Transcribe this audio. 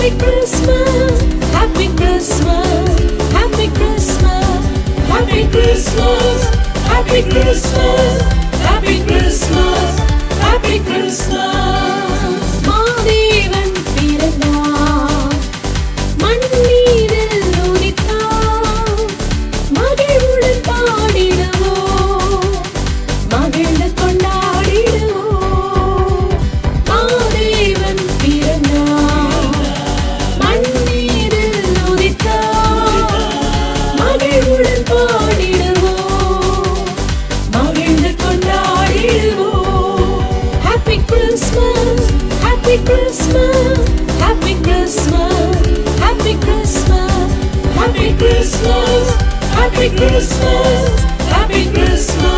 Happy Christmas, Happy Christmas, Happy Christmas, Happy Christmas, Happy Christmas, Happy Christmas, Happy Christmas. Mahadevan பிறந்தார், மண்ணீரில் உதித்தார், மகிழ்வுடன் பாடிடுவோம், மகிழ்ந்து கொண்டாடிடுவோம். மாதேவன் பிறந்தார், மண்ணீரில் உதித்தார், மகிழ்வுடன் பாடிடுவோம், மகிழ்ந்து கொண்டாடிடுவோம். Happy Christmas, Happy Christmas, Happy Christmas, Happy Christmas, Happy Christmas, Happy Christmas, Happy Christmas.